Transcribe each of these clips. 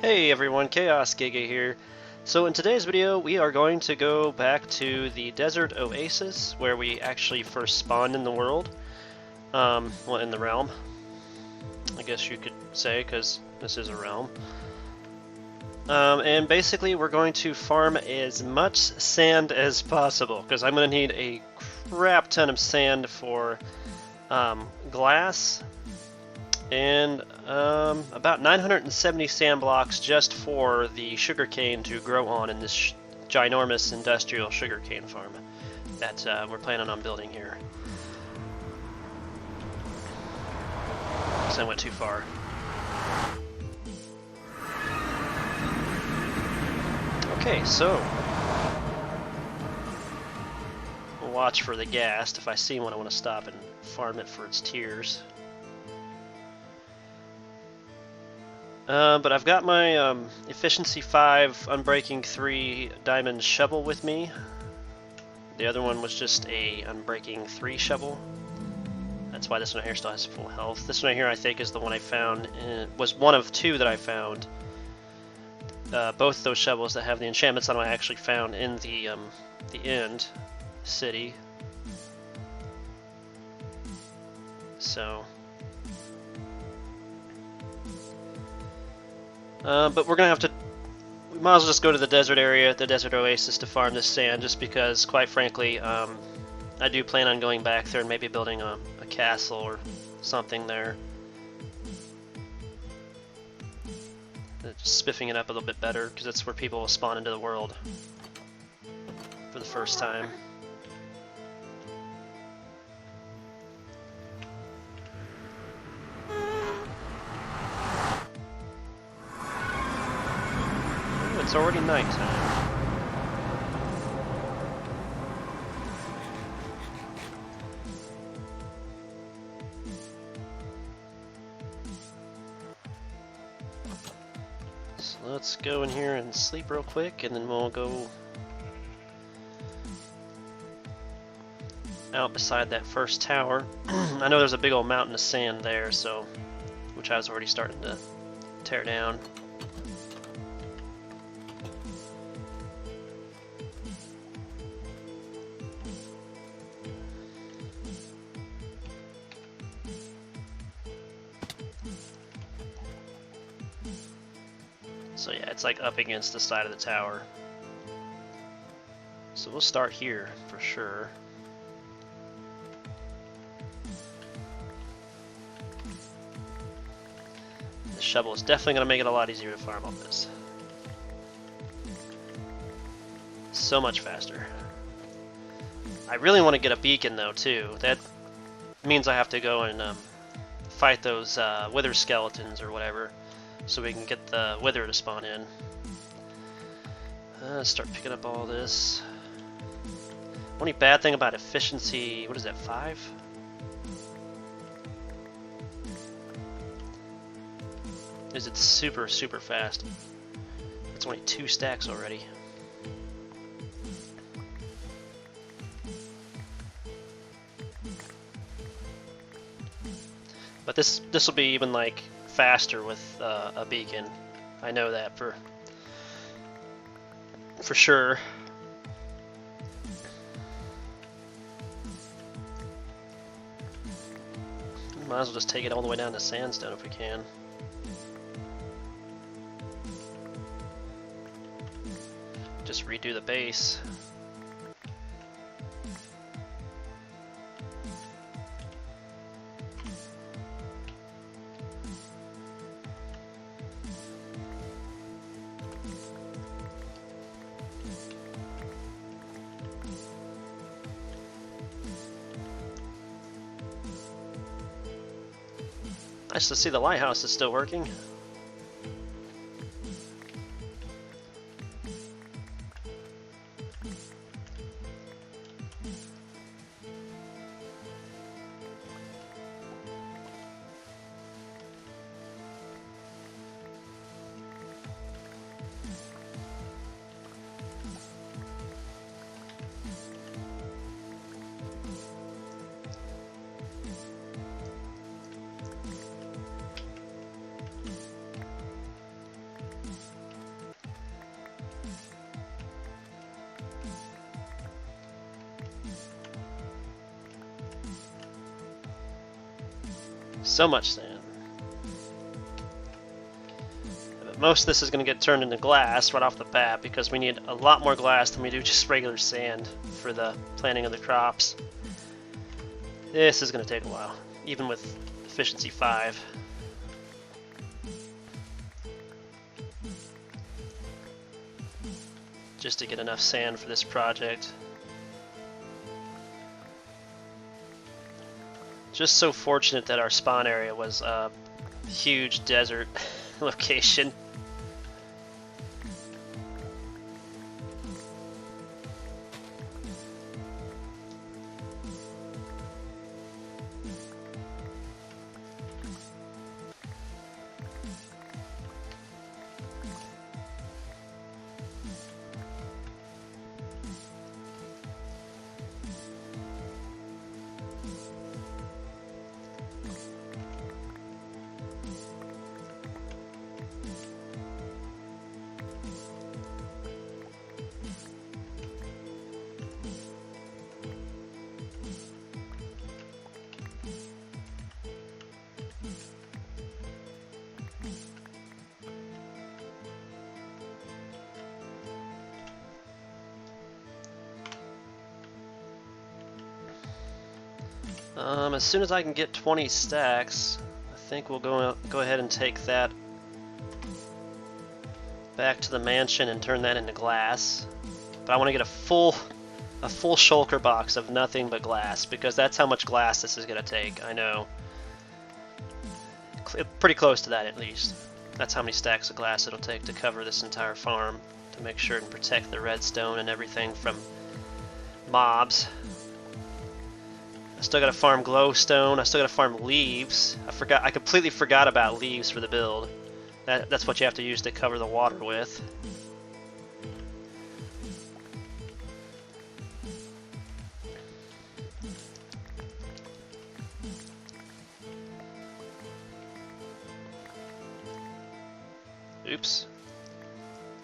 Hey everyone, ChaosGiga here. So in today's video we are going to go back to the desert oasis where we actually first spawned in the world. Well, in the realm, I guess you could say, because this is a realm. And basically we're going to farm as much sand as possible, because I'm going to need a crap ton of sand for glass, and about 970 sand blocks just for the sugarcane to grow on in this ginormous industrial sugarcane farm that we're planning on building here. So I went too far. Okay, so we'll watch for the ghast. If I see one, I want to stop and farm it for its tears. But I've got my Efficiency 5 Unbreaking 3 Diamond Shovel with me. The other one was just a Unbreaking 3 shovel. That's why this one here still has full health. This one here I think is the one I found. Was one of two that I found. Both those shovels that have the enchantments on them I actually found in the end city. So... but we're gonna have to. We might as well just go to the desert area, the desert oasis, to farm this sand, just because, quite frankly, I do plan on going back there and maybe building a castle or something there. Just spiffing it up a little bit better, because that's where people will spawn into the world for the first time. It's already nighttime. So let's go in here and sleep real quick, and then we'll go out beside that first tower. I know there's a big old mountain of sand there, so which I was already starting to tear down. So yeah, it's like up against the side of the tower. So we'll start here for sure. The shovel is definitely going to make it a lot easier to farm on this. So much faster. I really want to get a beacon though too. That means I have to go and fight those wither skeletons or whatever, so we can get the wither to spawn in. Start picking up all this. Only bad thing about efficiency, what is that, 5? Is it's super fast. It's only 2 stacks already. But this will be even like faster with a beacon. I know that for sure. Might as well just take it all the way down to sandstone if we can. Just redo the base. Nice to see the lighthouse is still working. So much sand. But most of this is going to get turned into glass right off the bat because we need a lot more glass than we do just regular sand for the planting of the crops. This is going to take a while, even with efficiency 5. Just to get enough sand for this project. Just so fortunate that our spawn area was a huge desert location. As soon as I can get 20 stacks, I think we'll go ahead and take that back to the mansion and turn that into glass. But I want to get a full shulker box of nothing but glass, because that's how much glass this is going to take. I know. Pretty close to that, at least. That's how many stacks of glass it'll take to cover this entire farm, to make sure and protect the redstone and everything from mobs. I still gotta farm glowstone. I still gotta farm leaves. I completely forgot about leaves for the build. That's what you have to use to cover the water with. Oops.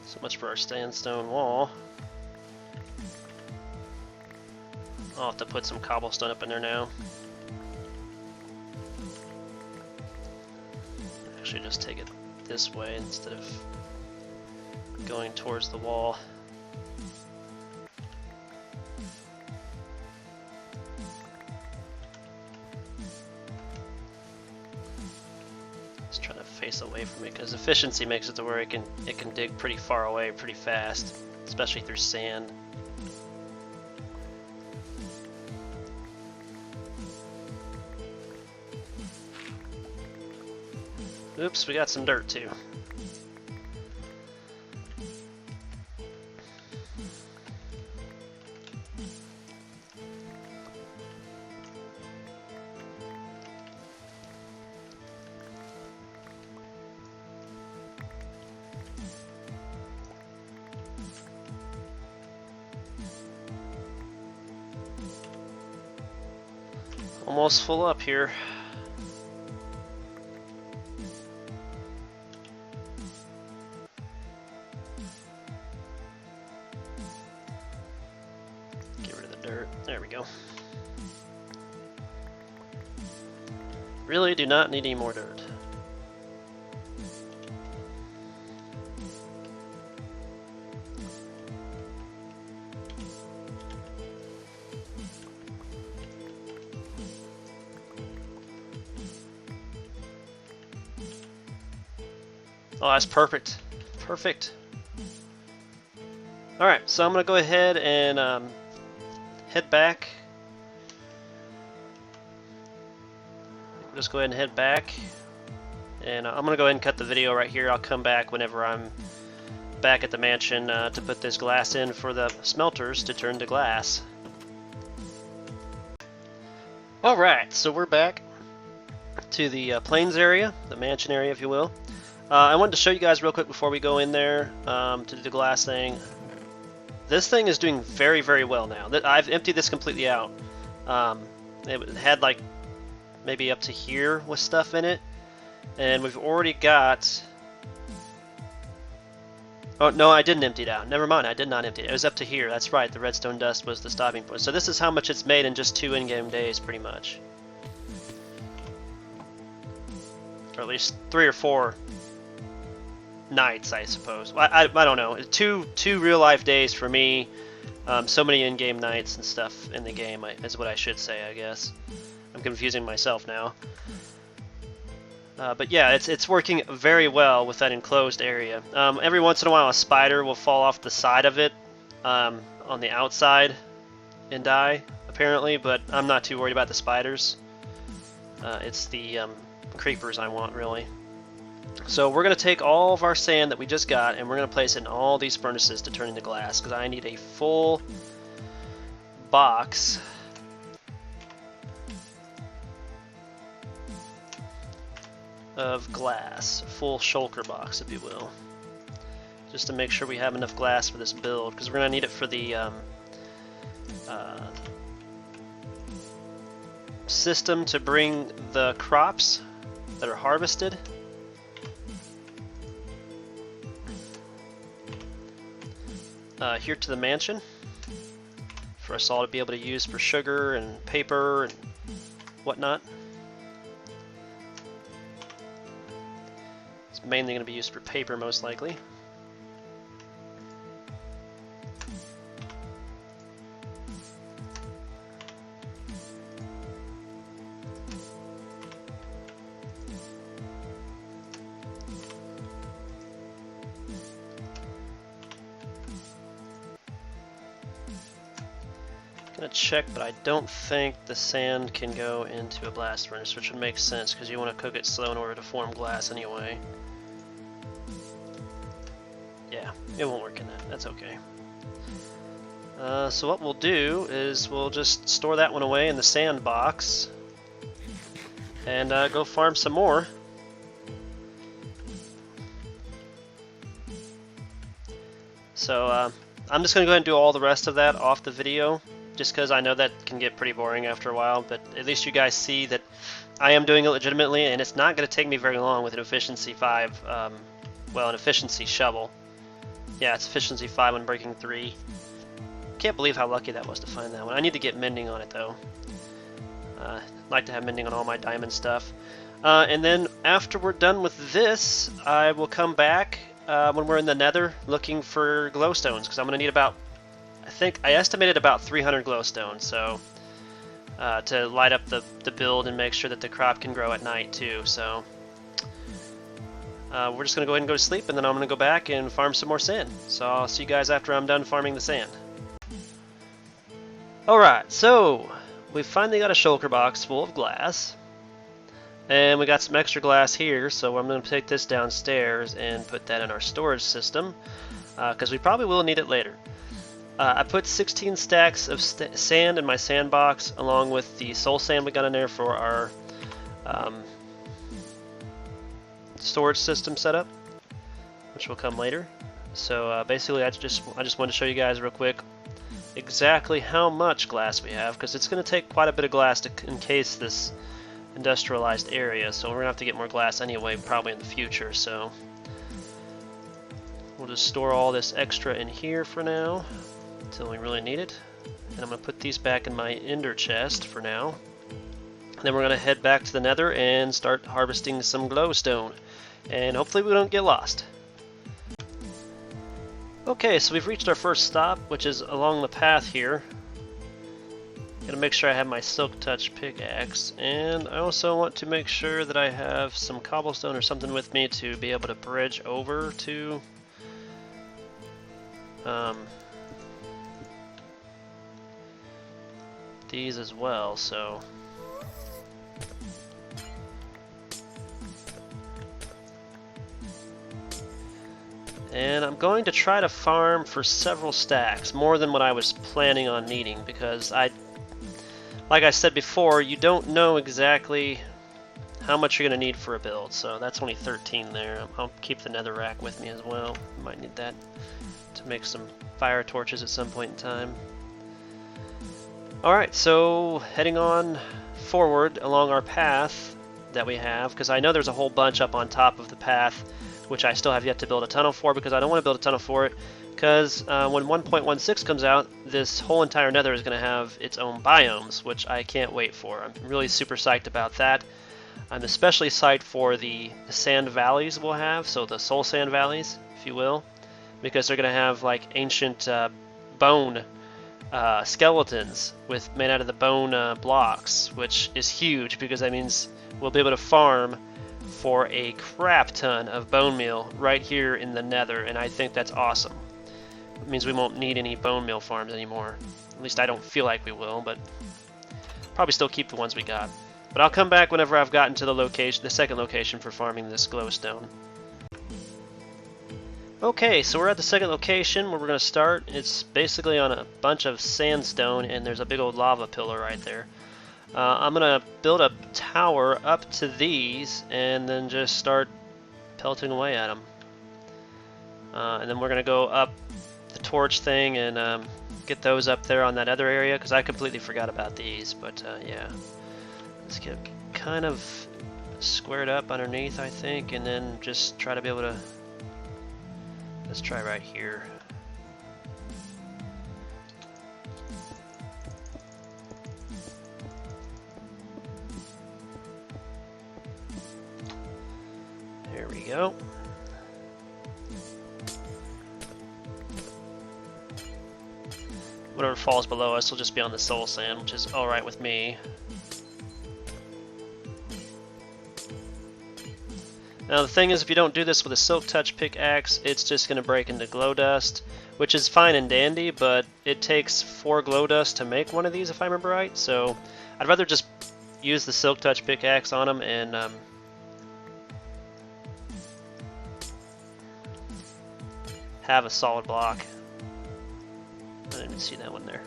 So much for our sandstone wall. I'll have to put some cobblestone up in there now. Actually, just take it this way instead of going towards the wall. Just trying to face away from it because efficiency makes it to where it can dig pretty far away pretty fast, especially through sand. Oops, we got some dirt too. Almost full up here. There we go. Really do not need any more dirt. Oh, that's perfect. Perfect. Alright, so I'm going to go ahead and head back. Just go ahead and head back. And I'm going to go ahead and cut the video right here. I'll come back whenever I'm back at the mansion to put this glass in for the smelters to turn to glass. Alright, so we're back to the plains area, the mansion area if you will. I wanted to show you guys real quick before we go in there to do the glass thing. This thing is doing very, very well now. I've emptied this completely out. It had like maybe up to here with stuff in it, and we've already got... Oh no, I didn't empty it out. Never mind, I did not empty it. It was up to here. That's right, the redstone dust was the stopping point. So this is how much it's made in just 2 in-game days, pretty much. or at least 3 or 4 nights, I suppose. I don't know. Two real life days for me. So many in-game nights and stuff in the game is what I should say, I guess. I'm confusing myself now. But yeah, it's working very well with that enclosed area. Every once in a while a spider will fall off the side of it on the outside and die, apparently, but I'm not too worried about the spiders. It's the creepers I want, really. So we're going to take all of our sand that we just got and we're going to place it in all these furnaces to turn into glass, because I need a full box of glass, full shulker box, if you will, just to make sure we have enough glass for this build, because we're going to need it for the system to bring the crops that are harvested here to the mansion for us all to be able to use for sugar and paper and whatnot. It's mainly going to be used for paper, most likely. Gonna check, but I don't think the sand can go into a blast furnace, which would make sense because you want to cook it slow in order to form glass anyway. Yeah, it won't work in that. That's okay. So what we'll do is we'll just store that one away in the sand box and go farm some more. So I'm just going to go ahead and do all the rest of that off the video, just because I know that can get pretty boring after a while, but at least you guys see that I am doing it legitimately, and it's not going to take me very long with an efficiency 5, well, an efficiency shovel. Yeah, it's efficiency 5 on breaking 3. Can't believe how lucky that was to find that one. I need to get mending on it, though. I'd like to have mending on all my diamond stuff. And then after we're done with this, I will come back when we're in the Nether looking for glowstones, because I'm going to need about, I think I estimated about 300 glowstones, so to light up the build and make sure that the crop can grow at night too. So we're just going to go ahead and go to sleep, and then I'm going to go back and farm some more sand. So I'll see you guys after I'm done farming the sand. Alright, so we finally got a shulker box full of glass. And we got some extra glass here, so I'm going to take this downstairs and put that in our storage system, because we probably will need it later. I put 16 stacks of sand in my sandbox, along with the soul sand we got in there for our storage system setup, which will come later. So basically I just wanted to show you guys real quick exactly how much glass we have, because it's going to take quite a bit of glass to encase this industrialized area, so we're gonna have to get more glass anyway, probably in the future. So we'll just store all this extra in here for now until we really need it, and I'm gonna put these back in my ender chest for now. And then we're gonna head back to the Nether and start harvesting some glowstone, and hopefully we don't get lost. Okay, so we've reached our first stop, which is along the path here. Gonna make sure I have my silk touch pickaxe, and I also want to make sure that I have some cobblestone or something with me to be able to bridge over to these as well. So and I'm going to try to farm for several stacks, more than what I was planning on needing, because like I said before, you don't know exactly how much you're going to need for a build, so that's only 13 there. I'll keep the nether rack with me as well. Might need that to make some fire torches at some point in time. Alright, so heading on forward along our path that we have, because I know there's a whole bunch up on top of the path, which I still have yet to build a tunnel for, because I don't want to build a tunnel for it, because when 1.16 comes out, this whole entire Nether is going to have its own biomes, which I can't wait for. I'm really super psyched about that. I'm especially psyched for the sand valleys we'll have, so the soul sand valleys, if you will, because they're going to have like ancient bone skeletons made out of the bone blocks, which is huge because that means we'll be able to farm for a crap ton of bone meal right here in the Nether, and I think that's awesome. It means we won't need any bone meal farms anymore. At least I don't feel like we will, but probably still keep the ones we got. But I'll come back whenever I've gotten to the second location for farming this glowstone. Okay, so we're at the second location where we're going to start. It's basically on a bunch of sandstone, and there's a big old lava pillar right there. I'm going to build a tower up to these, and then just start pelting away at them. And then we're going to go up the torch thing and get those up there on that other area, because I completely forgot about these, but yeah. Let's get kind of squared up underneath, I think, and then just try to be able to... Let's try right here. There we go. Whatever falls below us will just be on the soul sand, which is alright with me. Now the thing is, if you don't do this with a silk touch pickaxe, it's just going to break into glow dust, which is fine and dandy, but it takes 4 glow dust to make one of these if I remember right, so I'd rather just use the silk touch pickaxe on them and have a solid block. I didn't even see that one there.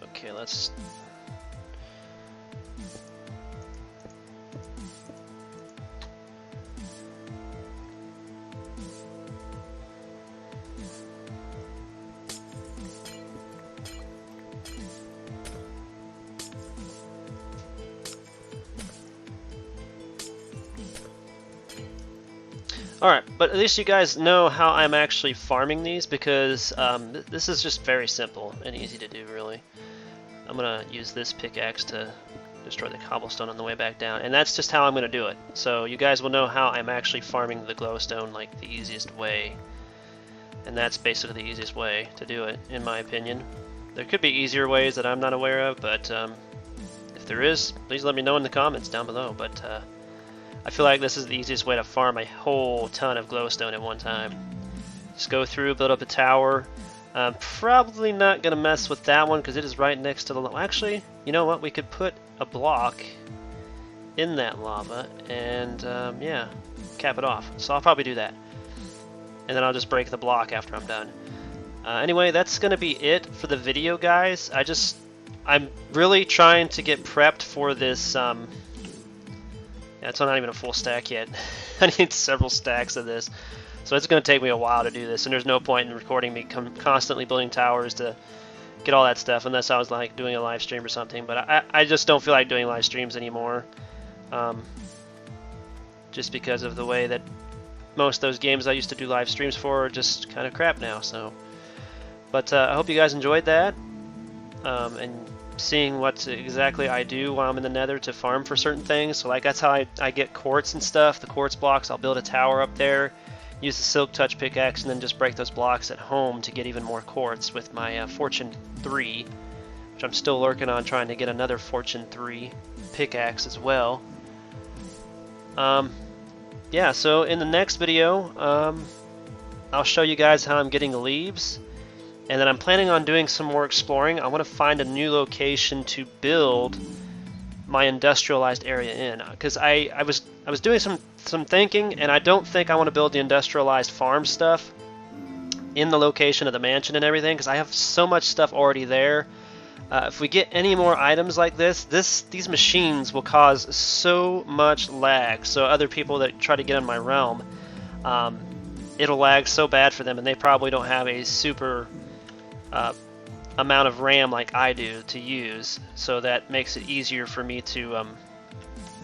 Okay, let's... Alright, but at least you guys know how I'm actually farming these, because this is just very simple and easy to do, really. I'm going to use this pickaxe to destroy the cobblestone on the way back down, and that's just how I'm going to do it. So you guys will know how I'm actually farming the glowstone, like the easiest way. And that's basically the easiest way to do it, in my opinion. There could be easier ways that I'm not aware of, but if there is, please let me know in the comments down below. But I feel like this is the easiest way to farm a whole ton of glowstone at one time. Just go through, build up a tower. I'm probably not going to mess with that one because it is right next to the lava. Actually, you know what? We could put a block in that lava and, yeah, cap it off. So I'll probably do that. And then I'll just break the block after I'm done. Anyway, that's going to be it for the video, guys. I'm really trying to get prepped for this, yeah, it's not even a full stack yet. I need several stacks of this. So it's going to take me a while to do this, and there's no point in recording me constantly building towers to get all that stuff, unless I was like doing a live stream or something. But I just don't feel like doing live streams anymore, just because of the way that most of those games I used to do live streams for are just kind of crap now. So, but I hope you guys enjoyed that, and seeing what exactly I do while I'm in the Nether to farm for certain things. So like that's how I get quartz and stuff. The quartz blocks, I'll build a tower up there, use the silk touch pickaxe, and then just break those blocks at home to get even more quartz with my Fortune 3, which I'm still working on trying to get another Fortune 3 pickaxe as well. Yeah, so in the next video, I'll show you guys how I'm getting leaves, and then I'm planning on doing some more exploring. I want to find a new location to build my industrialized area in, because I was doing some thinking, and I don't think I want to build the industrialized farm stuff in the location of the mansion and everything, because I have so much stuff already there. If we get any more items like these machines will cause so much lag. So other people that try to get in my realm, it'll lag so bad for them, and they probably don't have a super amount of RAM like I do to use. So that makes it easier for me to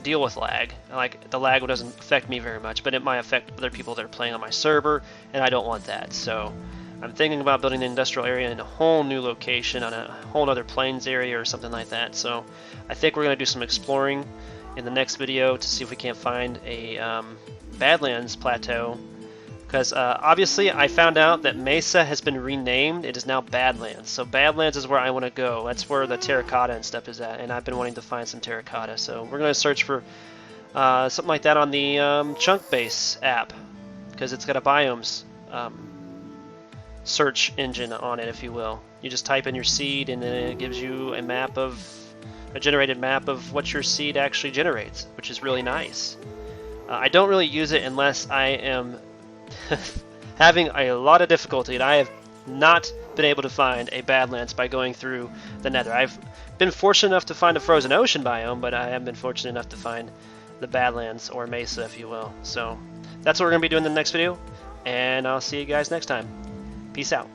deal with lag. Like, the lag doesn't affect me very much, but it might affect other people that are playing on my server, and I don't want that. So I'm thinking about building an industrial area in a whole new location on a whole other plains area or something like that. So I think we're going to do some exploring in the next video to see if we can't find a Badlands plateau. Because obviously I found out that Mesa has been renamed. It is now Badlands. So Badlands is where I want to go. That's where the terracotta and stuff is at. And I've been wanting to find some terracotta. So we're going to search for something like that on the Chunk Base app. Because it's got a biomes search engine on it, if you will. You just type in your seed and then it gives you a map of a generated map of what your seed actually generates, which is really nice. I don't really use it unless I am having a lot of difficulty, and I have not been able to find a Badlands by going through the Nether. I've been fortunate enough to find a frozen ocean biome, but I haven't been fortunate enough to find the Badlands, or Mesa, if you will. So that's what we're going to be doing in the next video, and I'll see you guys next time. Peace out.